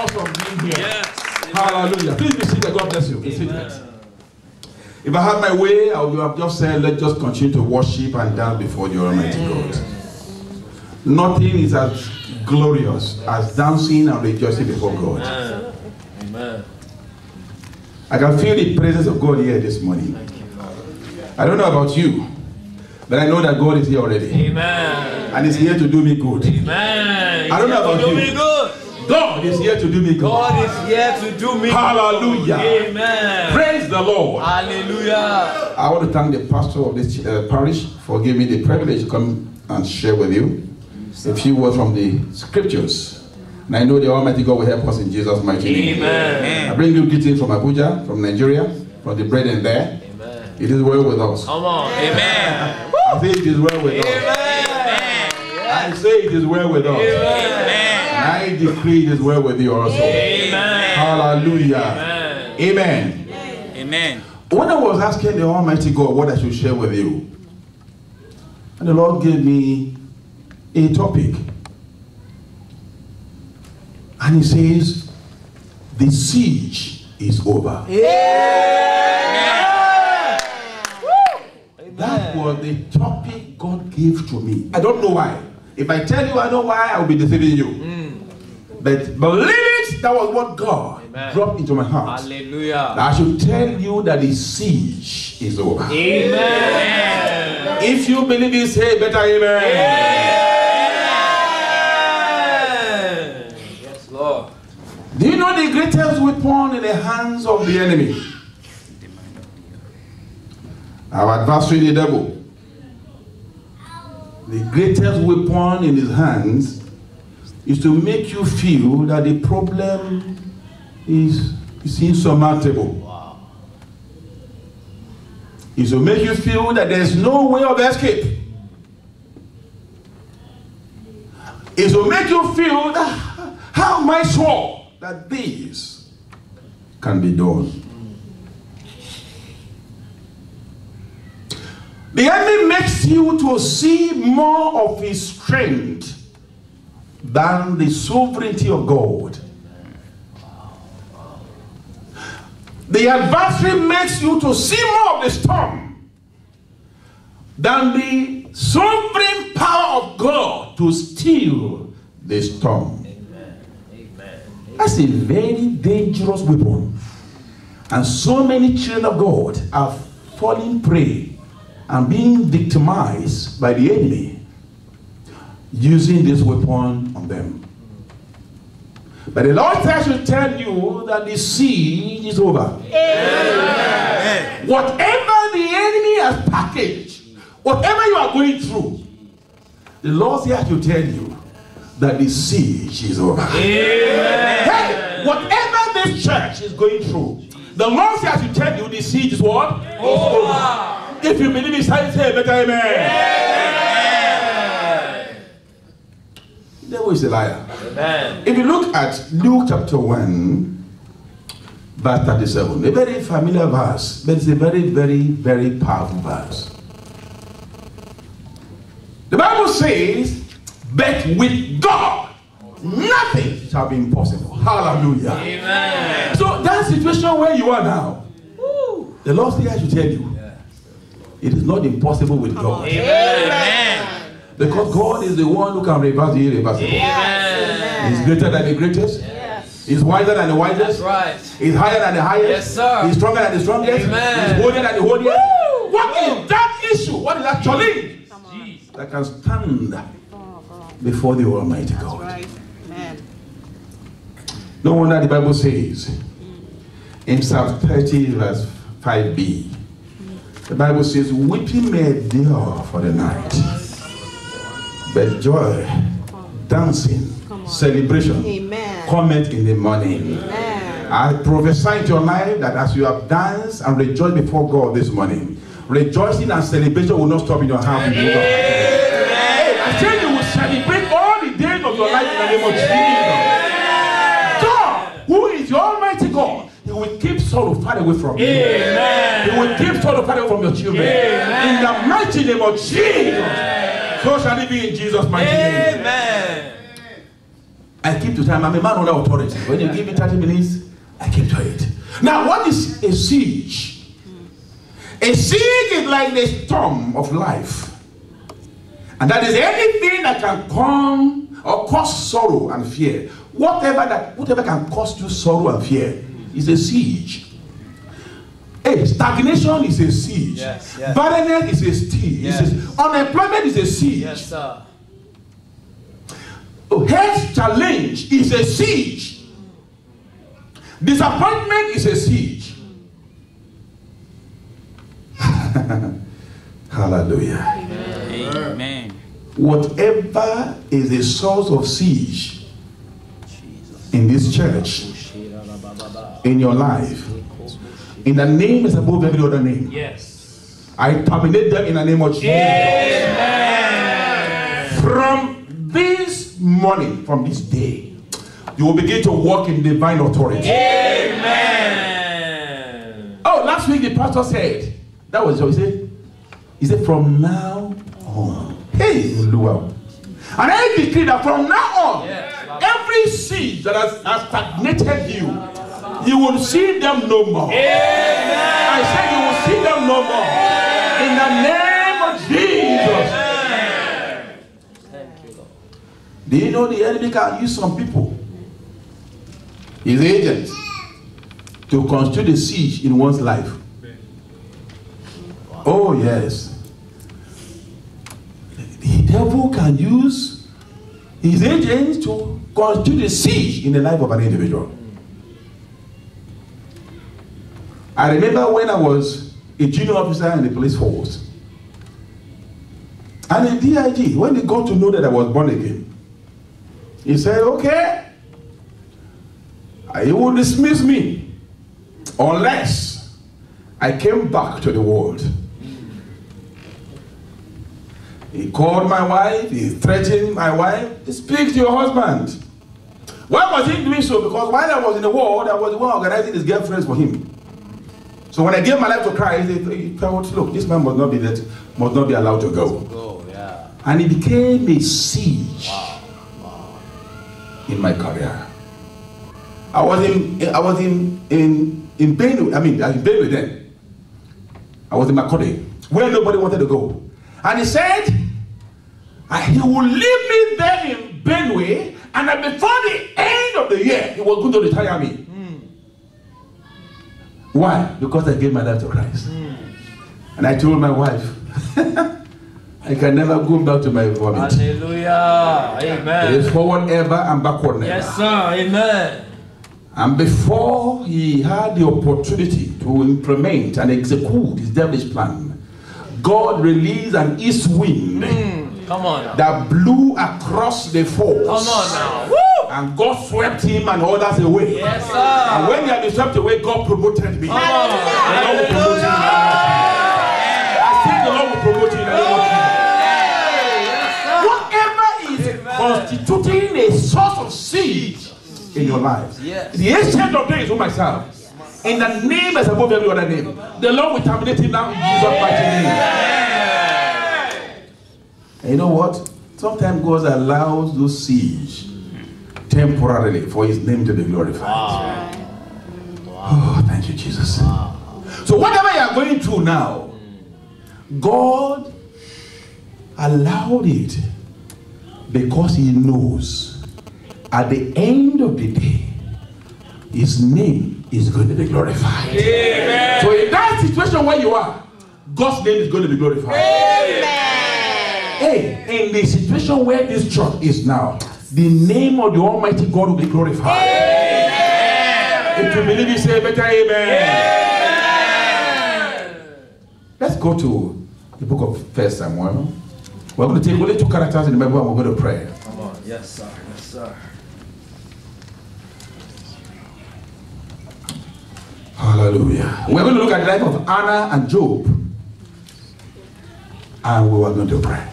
awesome being here. Yes. Hallelujah. Please be seated. God bless you. Be seated. If I had my way, I would have just said, let's just continue to worship and dance before the Almighty God. Nothing is as glorious as dancing and rejoicing before God. Amen. I can feel the presence of God here this morning. I don't know about you, but I know that God is here already. Amen. And He's here to do me good. Amen. I don't know about you. God is here to do me good. God is here to do me good. Hallelujah. Amen. Praise the Lord. Hallelujah. I want to thank the pastor of this parish for giving me the privilege to come and share with you a few words from the scriptures. And I know the Almighty God will help us in Jesus' mighty name. Amen. I bring you greetings from Abuja, from Nigeria, from the brethren there. Amen. It is well with us. Come on. Amen. I say it is well with us. Amen. I say it is well with us. Amen. And I decree it is well with you also. Amen. Hallelujah. Amen. Amen. When I was asking the Almighty God what I should share with you, and the Lord gave me a topic. And He says, the siege is over. Yeah. That was the topic God gave to me. I don't know why. If I tell you I know why, I will be deceiving you. But believe it, that was what God dropped into my heart. Hallelujah. I should tell you that the siege is over. Amen. If you believe it, say better amen. Amen. Yes, Lord. Do you know the greatest weapon in the hands of the enemy? Our adversary, the devil. The greatest weapon in his hands is to make you feel that the problem is insurmountable. Wow. Is to make you feel that there's no way of escape. Is to make you feel that how am I sure that this can be done? The enemy makes you to see more of his strength than the sovereignty of God. The adversary makes you to see more of the storm than the sovereign power of God to still the storm. Amen. That's a very dangerous weapon. And so many children of God are falling prey and being victimized by the enemy using this weapon on them. But the Lord says to tell you that the siege is over. Amen. Whatever the enemy has packaged, whatever you are going through, the Lord says to tell you that the siege is over. Amen. Hey, whatever this church is going through, the Lord says to tell you the siege is what? Over. If you believe it, say better amen. Amen. The devil is a liar. Amen. If you look at Luke chapter 1, verse 37, a very familiar verse, but it's a very, very, very powerful verse. The Bible says, but with God, nothing shall be impossible. Hallelujah. Amen. So that situation where you are now, the Lord says I should tell you, it is not impossible with God. Amen. Because God is the one who can reverse the irreversible. Amen. He's greater than the greatest. Yes. He's wiser than the wisest. That's right. He's higher than the highest. Yes, sir. He's stronger than the strongest. Amen. He's holier than the holiest. Woo! What is that issue? What is that challenge that can stand before the Almighty God? Right. Amen. No wonder the Bible says in Psalm 30 verse 5b, the Bible says, weeping may endure for the night, but joy, dancing, celebration, cometh in the morning. Amen. I prophesy into your life that as you have danced and rejoiced before God this morning, rejoicing and celebration will not stop in your heart. Hey, I tell you, will celebrate all the days of your life in the name of Jesus. God, who is your Almighty God, He will keep sorrow far away from you. Amen. He will keep sorrow far away from your children. Amen. In the mighty name of Jesus. So shall it be in Jesus' mighty name. Amen. I keep to time. I'm a man under authority. When you give me 30 minutes, I keep to it. Now, what is a siege? A siege is like the storm of life. And that is anything that can come or cause sorrow and fear. Whatever can cause you sorrow and fear is a siege. Hey, stagnation is a siege. Yes, yes. Barrenness is a siege. Yes. Unemployment is a siege. Yes, sir. Health challenge is a siege. Disappointment is a siege. Hallelujah. Amen. Whatever is the source of siege in this church, in your life, in the name is above every other name. Yes. I terminate them in the name of Jesus. Amen. From this morning, from this day, you will begin to walk in divine authority. Amen. Oh, last week the pastor said, that was what he said. He said, from now on. Hey, Lua. And I decree that from now on, Yes. every siege that has stagnated you, you will see them no more. Amen. I said you will see them no more. In the name of Jesus. Thank you, Lord. Do you know the enemy can use some people, his agents, to constitute a siege in one's life? Oh, yes. The devil can use his agents to constitute a siege in the life of an individual. I remember when I was a junior officer in the police force, and the DIG, when they got to know that I was born again, he said, okay, he will dismiss me unless I came back to the world. He called my wife, he threatened my wife, speak to your husband. Why was he doing so? Because while I was in the world, I was the one organizing his girlfriends for him. So when I gave my life to Christ, he felt, look, this man must not be allowed to go. Yeah. And it became a siege in my career. I was in Benue. I mean, I was in Benue then. I was in Makode, where nobody wanted to go. And he said, he will leave me there in Benue, and that before the end of the year, he was going to retire me. Why? Because I gave my life to Christ. And I told my wife, I can never go back to my vomit. Hallelujah. Amen. It is forward ever and backward never. Yes, sir. Amen. And before he had the opportunity to implement and execute his devilish plan, God released an east wind Come on now. that blew across the force. Come on now. Woo! And God swept him and others away. Yes, sir. And when they had been swept away, God promoted me. Come on. The Lord will promote you in the name of Jesus. I think the Lord will promote you in the name of Jesus. Whatever is constituting a source of siege in your life, Yes. the ancient of days, who myself, in the name that's above every other name, the Lord will terminate him now in Jesus' mighty name. And you know what? Sometimes God allows those siege temporarily for his name to be glorified. Oh, thank you, Jesus. So whatever you are going through now, God allowed it because he knows at the end of the day, his name is going to be glorified. Amen. So in that situation where you are, God's name is going to be glorified. Amen. Hey, in the situation where this church is now, the name of the Almighty God will be glorified. Amen. If you believe it, say better amen. Amen. Let's go to the book of 1 Samuel. We're going to take only two characters in the Bible and we're going to pray. Come on. Yes, sir. Yes, sir. Hallelujah. We're going to look at the life of Anna and Job. And we are going to pray.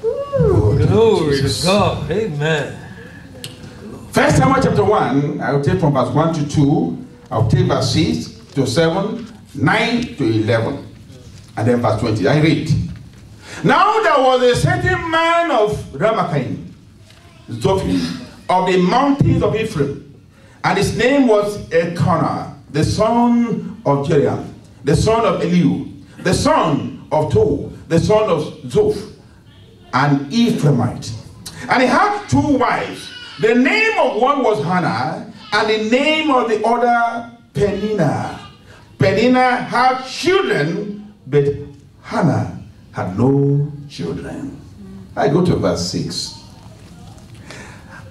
Oh, Glory to God. Amen. 1 Samuel chapter 1, I'll take from verse 1 to 2. I'll take verse 6 to 7, 9 to 11. And then verse 20. I read. Now there was a certain man of Ramathaim, Zophim, of the mountains of Ephraim, and his name was Elkanah, the son of Jeriam, the son of Eliu, the son of Tohu, the son of Zoph, an Ephraimite. And he had 2 wives. The name of one was Hannah, and the name of the other Peninnah. Peninnah had children, but Hannah had no children. I go to verse 6.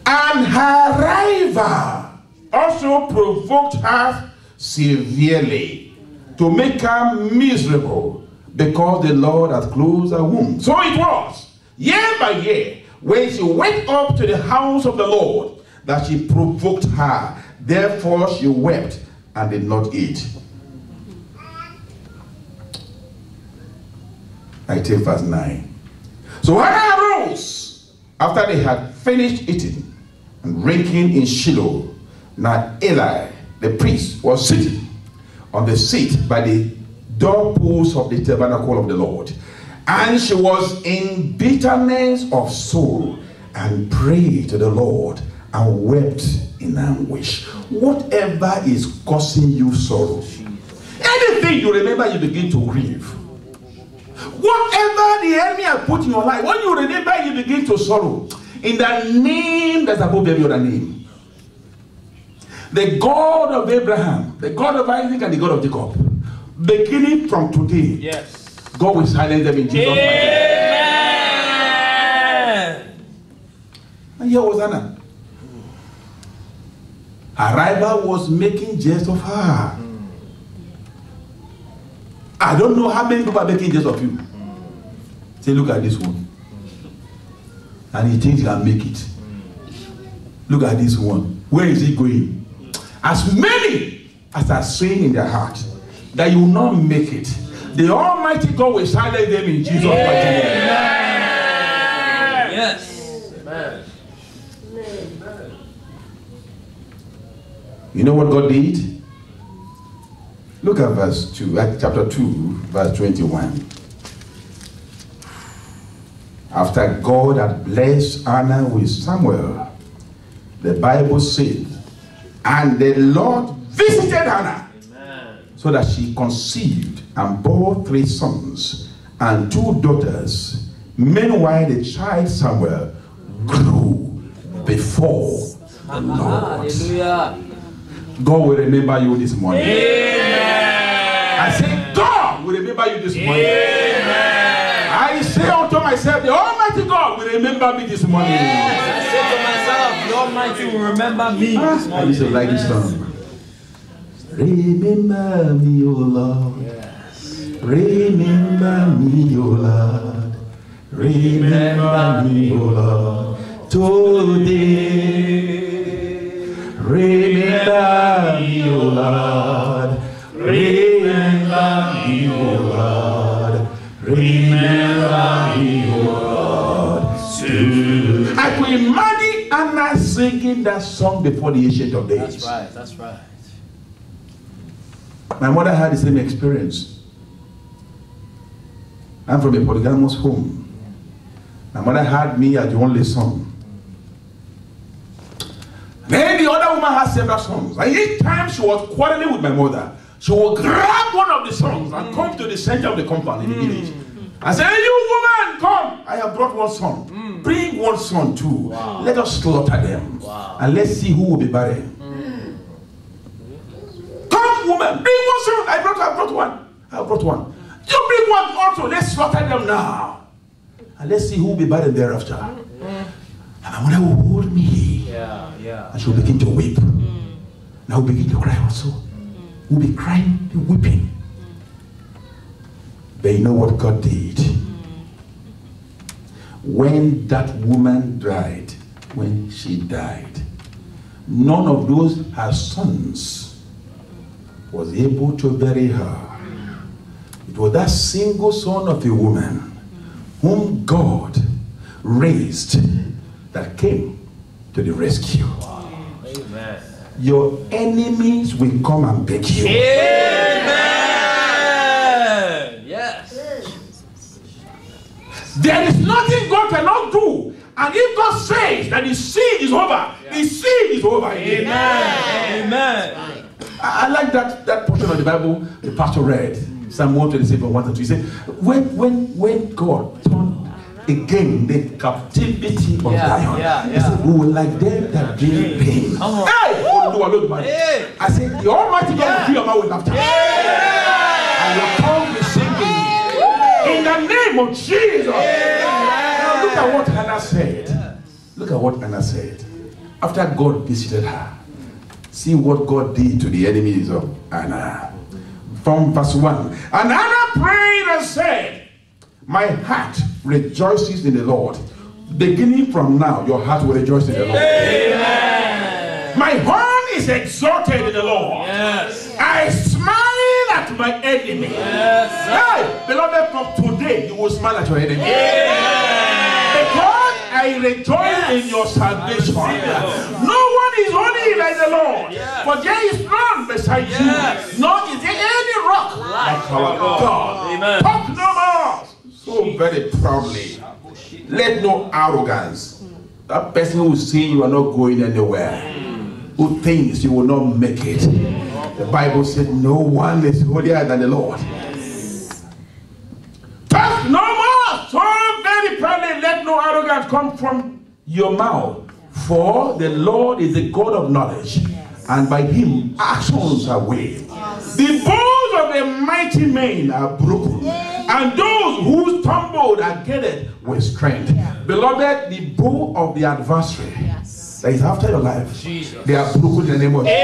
And her rival also provoked her severely to make her miserable, because the Lord had closed her womb. So it was, year by year, when she went up to the house of the Lord, that she provoked her. Therefore she wept and did not eat. I take verse 9. So Hannah arose after they had finished eating and drinking in Shiloh. Now Eli, the priest, was sitting on the seat by the doorpost of the tabernacle of the Lord. And she was in bitterness of soul and prayed to the Lord and wept in anguish. Whatever is causing you sorrow, anything you remember, you begin to grieve. Whatever the enemy has put in your life, when you remember, you begin to sorrow. In the name that's above every other name, the God of Abraham, the God of Isaac, and the God of Jacob, beginning from today, Yes. God will silence them in Jesus' name. And here was Hannah. Her rival was making jest of her. I don't know how many people are making jest of you. Say, look at this one. And he thinks he can make it. Look at this one. Where is he going? As many as are saying in their heart that you will not make it, the Almighty God will silence them in Jesus' mighty name. Yes. Amen. You know what God did? Look at verse 2, chapter 2, verse 21. After God had blessed Hannah with Samuel, the Bible says, and the Lord visited Hannah, so that she conceived and bore 3 sons and 2 daughters. Meanwhile, the child Samuel grew before the Lord. Hallelujah. God will remember you this morning. Amen. I say, God will remember you this morning. Amen. I say unto myself, the Almighty God will remember me this morning. Yes. I say to myself, the Almighty will remember me this morning. I used to like this song. Remember me, O Lord. Yes. Remember me, O Lord. Remember me, O Lord. Today. Remember me, O Lord. Remember me, O Lord. Remember me, O Lord. I could imagine Anna singing that song before the Ancient of Days. That's right. That's right. My mother had the same experience. I'm from a polygamous home. My mother had me as the only son. Then the other woman had several sons. And each time she was quarreling with my mother, she would grab one of the sons and come to the center of the compound in the village. I said, hey, you woman, come. I have brought one son. Bring one son too. Wow. Let us slaughter them. Wow. And let's see who will be barren. Come, woman, bring one son. I brought one. I brought one. You bring one also. Let's slaughter them now. And let's see who will be barren thereafter. And my mother will hold me. Yeah, yeah. And she will begin to weep. And I will begin to cry also. We'll be crying and weeping. But you know what God did? When that woman died, when she died, none of those her sons was able to bury her. It was that single son of a woman whom God raised that came to the rescue. Wow. Amen. Your enemies will come and beg you. Amen. Yes. There is nothing God cannot do. And if God says that his seed is over, his seed is over. Amen. Amen. I like that portion of the Bible the pastor read. Psalm 127, 1 and 2. He said, when God turned again the captivity of Zion, he said, we will like them that bring pain. Hey! Hey! I said, the Almighty God will fill your mouth with laughter. And your tongue will sing in the name of Jesus. Now look at what Hannah said. Look at what Hannah said. After God visited her, see what God did to the enemies of Hannah. From verse 1. And Hannah prayed and said, my heart rejoices in the Lord. Beginning from now, your heart will rejoice in the Lord. Amen. My horn is exalted in the Lord. Yes. I smile at my enemy. Yes. Hey, beloved, from today, you will smile at your enemy. Yes. Because I rejoice in your salvation. No one is holy like the Lord. For there is none beside you. Nor is there any rock like our God. Amen. Talk no more. So very proudly. Let no arrogance. That person who say you are not going anywhere, who thinks you will not make it. The Bible said no one is holier than the Lord. Talk no more. So very proudly, let no arrogance come from your mouth. For the Lord is the God of knowledge, and by him actions are weighed. The bows of the mighty men are broken, and those who stumbled are gathered with strength. Beloved, the bow of the adversary that is after your life, they are broken in the name of Jesus.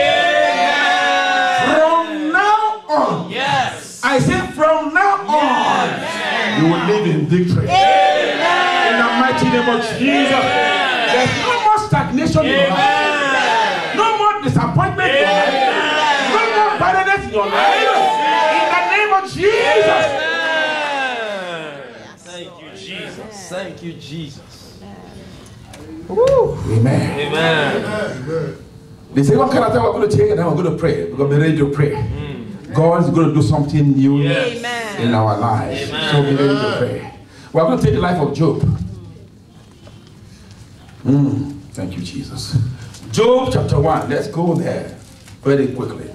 From now on, I say from now on, you will live in victory. In the mighty name of Jesus. There's no more stagnation in your life. No more disappointment in your life. No more barrenness in your life. In the name of Jesus. Thank you, Jesus. Thank you, Jesus. Woo. Amen. Amen. The second character we're going to take, and then we're going to pray. We're going to be ready to pray. God is going to do something new in our lives. So be ready to pray. We're going to take the life of Job. Thank you, Jesus. Job chapter 1. Let's go there very quickly.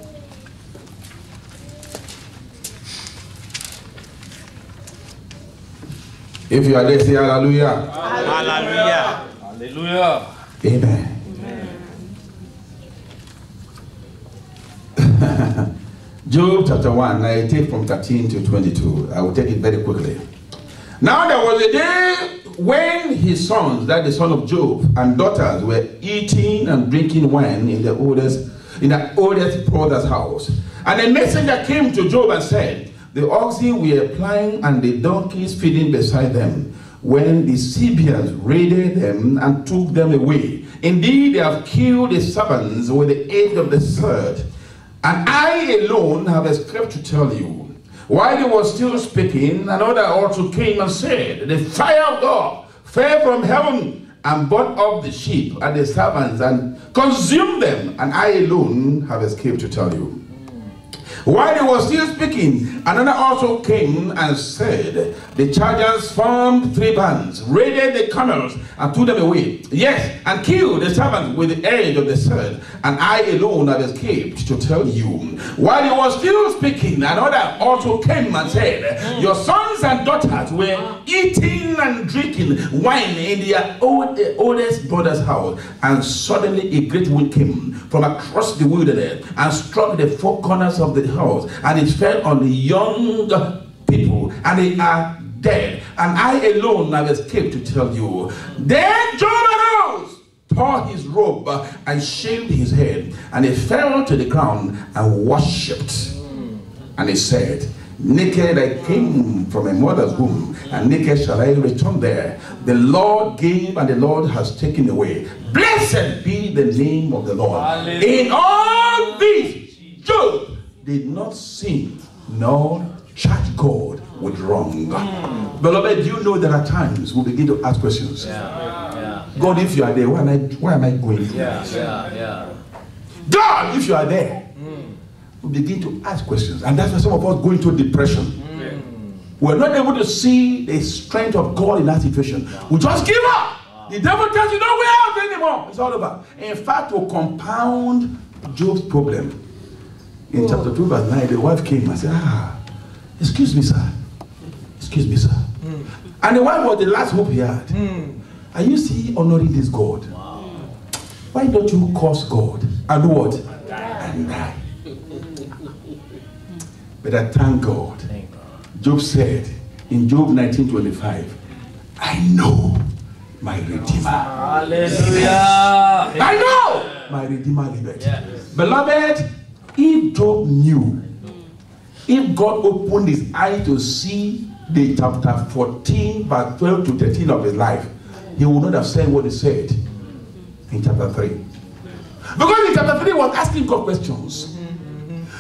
If you are there, say hallelujah. Hallelujah. Hallelujah. Amen. Job chapter 1, I take from 13 to 22. I will take it very quickly. Now there was a day when his sons, that the son of Job, and daughters were eating and drinking wine in the oldest brother's house. And a messenger came to Job and said, the oxen were plying and the donkeys feeding beside them, when the Sabeans raided them and took them away. Indeed, they have killed the servants with the edge of the sword. And I alone have escaped to tell you. While he was still speaking, another also came and said, the fire of God fell from heaven and burnt up the sheep and the servants and consumed them. And I alone have escaped to tell you. While he was still speaking, another also came and said, the chargers formed 3 bands, raided the camels, and took them away. Yes, and killed the servants with the edge of the sword. And I alone have escaped to tell you. While he was still speaking, another also came and said, your sons and daughters were eating and drinking wine in their oldest brother's house. And suddenly a great wind came from across the wilderness and struck the 4 corners of the house, and it fell on the young people, and they are dead. And I alone have escaped to tell you. Then Job arose, tore his robe, and shaved his head, and he fell to the ground and worshipped. And he said, naked I came from a mother's womb, and naked shall I return there. The Lord gave, and the Lord has taken away. Blessed be the name of the Lord. Hallelujah. In all this, Job did not sin nor charge God with wrong. Beloved, you know there are times we begin to ask questions. God, if you are there, why am I going through this? God, if you are there, we begin to ask questions. And that's why some of us go into depression. we're not able to see the strength of God in that situation, we just give up. The devil tells you, no way out anymore. It's all over. In fact, to compound Job's problem, in chapter 2, verse 9, the wife came and said, excuse me, sir. Excuse me, sir. And the wife was the last hope he had. Are you still honoring this God? Why don't you curse God and do what? And die. But I thank God. Job said in Job 19:25, I know my Redeemer. Hallelujah. I know my Redeemer liveth. Beloved, if Job knew, if God opened his eye to see the chapter 14, verse 12 to 13 of his life, he would not have said what he said in chapter 3. Because in chapter 3 he was asking God questions.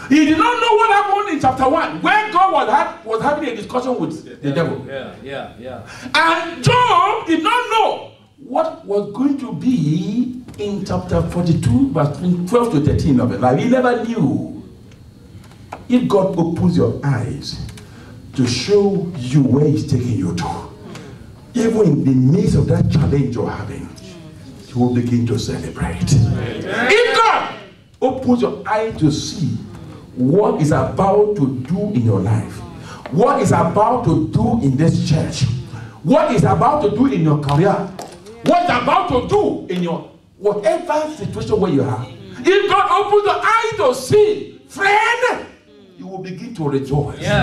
He did not know what happened in chapter 1, where God was having a discussion with the devil. And Job did not know what was going to be in chapter 42, verse 12 to 13 of it. Like, he never knew. If God opens your eyes to show you where he's taking you to, even in the midst of that challenge you're having, you will begin to celebrate. If God opens your eye to see what is about to do in your life, what is about to do in this church, what is about to do in your career, what is about to do in your whatever situation where you are, if God opens your eye to see, friend, you will begin to rejoice. You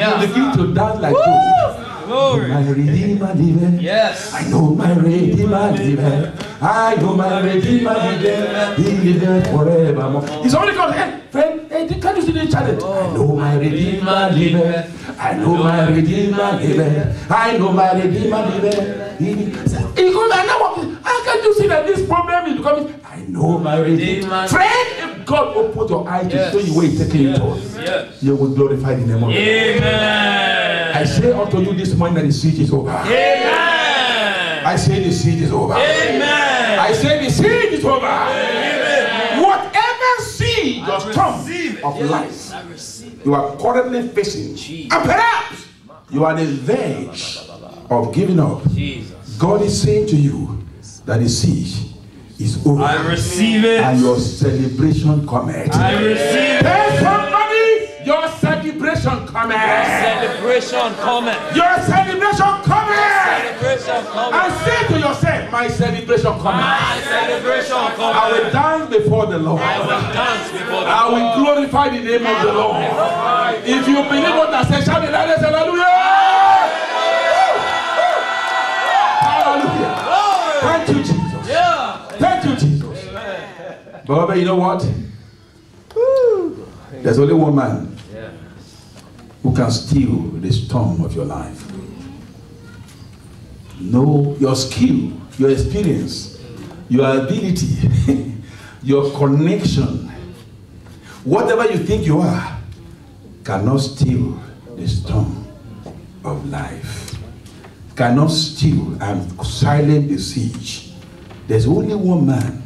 will begin to dance like Job. My Redeemer liveth. Yes. I know my Redeemer liveth. I know my Redeemer liveth. He liveth forevermore. It's only called, hey, friend, hey, can you see the challenge? I know my Redeemer liveth. I know my Redeemer liveth. I know my Redeemer liveth. He goes, how can you see that this problem is becoming? I know my Redeemer. Friend, if God opens your eyes to show you where he's taking you to, you will glorify the name of God. Amen. I say unto you this morning that the siege is over. Amen. I say the siege is over. Amen. I say the siege is over. Amen. Whatever siege or storm of life you are currently facing, and perhaps you are on the verge of giving up, God is saying to you that the siege is over. I receive it. And your celebration cometh. I receive it. Tell somebody, your celebration cometh. Celebration cometh. Your celebration cometh. Celebration cometh. And say to yourself, my celebration cometh. My celebration cometh. I will dance before the Lord. I will dance before the I will Lord. glorify the name of the Lord. If you believe what I say, shout it loud and say hallelujah. Hallelujah. Thank you, Jesus. Thank you, Jesus. Beloved, you know what? There's only one man who can steal the storm of your life. Know your skill, your experience, your ability, your connection, whatever you think you are, cannot steal the storm of life. Cannot steal and silence the siege. There's only one man.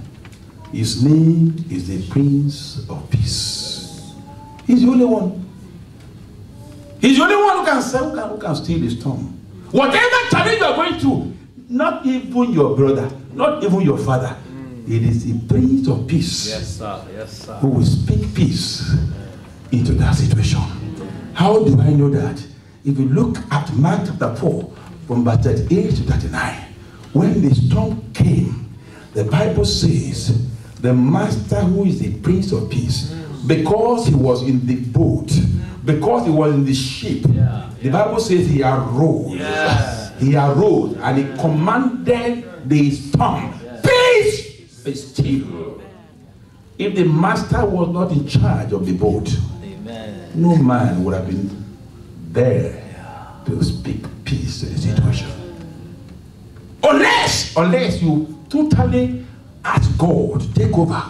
His name is the Prince of Peace. He's the only one. He's the only one who can steal the storm. Whatever challenge you are going through, not even your brother, not even your father, it is the Prince of Peace. Yes, sir. Yes, sir. Who will speak peace into that situation. How do I know that? If you look at Mark chapter 4, from verse 38 to 39, when the storm came, the Bible says the master, who is the Prince of Peace, because he was in the boat, because he was in the ship, the Bible says he arose. He arose and he commanded the storm, peace, be still. If the master was not in charge of the boat, no man would have been there to speak peace to the situation. Unless you totally ask God to take over.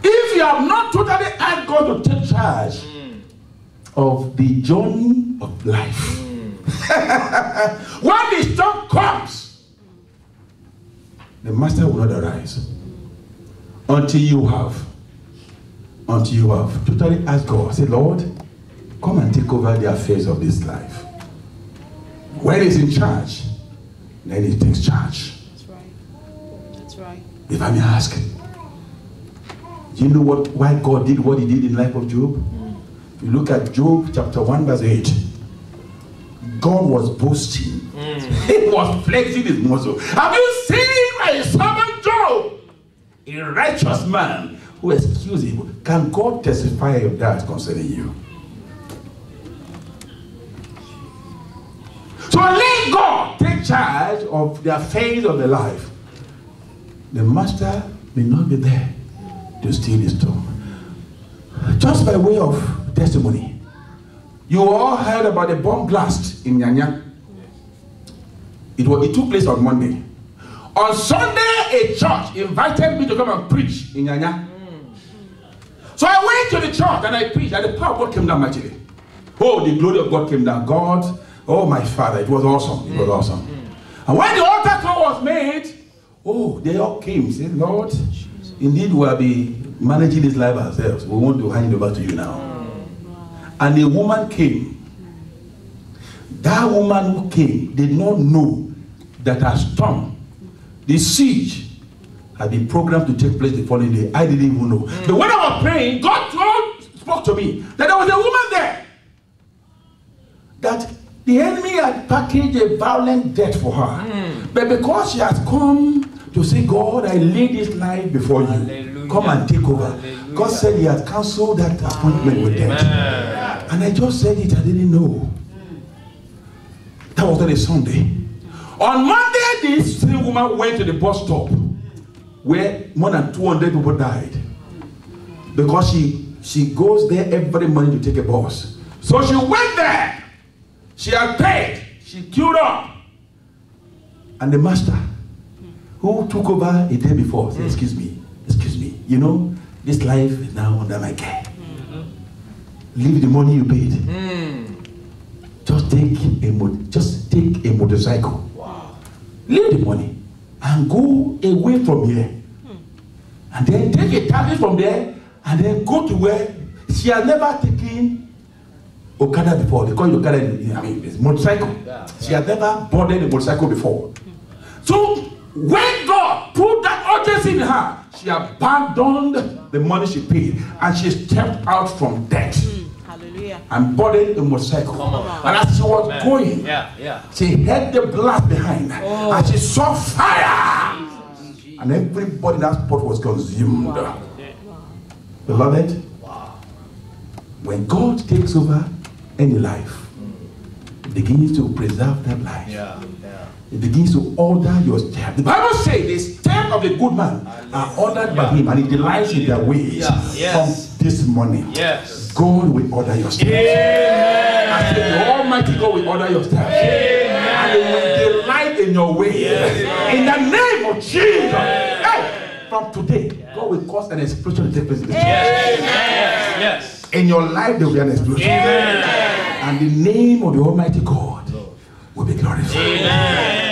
If you have not totally asked God to take charge of the journey of life, when the storm comes, the master will not arise until you have totally asked God. Say, Lord, come and take over the affairs of this life. When he's in charge, then he takes charge. That's right. That's right. If I may ask, do you know why God did what he did in the life of Job? If you look at Job chapter 1 verse 8, God was boasting. He was flexing his muscle. Have you seen my servant Job? A righteous man who excused him. Can God testify of that concerning you? So let God take charge of the affairs of the life. The master may not be there to steal his tomb. Just by way of testimony, you all heard about the bomb blast in Nyanya. It took place on Monday. On Sunday, a church invited me to come and preach in Nyanya. So I went to the church and I preached, and the power of God came down mightily. Oh, the glory of God came down. God, oh my Father, it was awesome. It was awesome. And when the altar call was made, oh, they all came, said, Lord, indeed we'll be managing this life ourselves. We want to hand it over to you now. And a woman came. That woman who came did not know that her storm, the siege, had been programmed to take place the following day. I didn't even know. But when I was praying, God spoke to me that there was a woman there. That the enemy had packaged a violent death for her. But because she has come to say, God, I lay this life before you. Hallelujah. Come and take over. Hallelujah. God said he had cancelled that appointment with death. And I just said it, I didn't know. That was on a Sunday. On Monday, this same woman went to the bus stop where more than 200 people died. Because she goes there every morning to take a bus. So she went there. She had paid. She queued up. And the master, who took over a day before, said, excuse me, you know, this life is now under my care. Leave the money you paid. Just take a motorcycle. Wow. Leave the money and go away from here. And then take a taxi from there and then go to where she has never taken Okada before. They call it Okada, I mean, it's motorcycle. She has never boarded a motorcycle before. So when God put that urgency in her, she abandoned the money she paid and she stepped out from debt. Hallelujah. And boarded a motorcycle. And as she was going, she heard the blast behind her. And she saw fire. And everybody in that spot was consumed. Wow. Beloved, when God takes over any life, it begins to preserve that life. It begins to order your steps. The Bible says the steps of a good man are ordered by him, and he delights in their ways. From this morning, God will order your steps. I said, the Almighty God will order your steps. And he will delight in your ways. In the name of Jesus. Hey, from today, God will cause an explosion to take place in this church. In your life, there will be an explosion. And the name of the Almighty God will be glorified.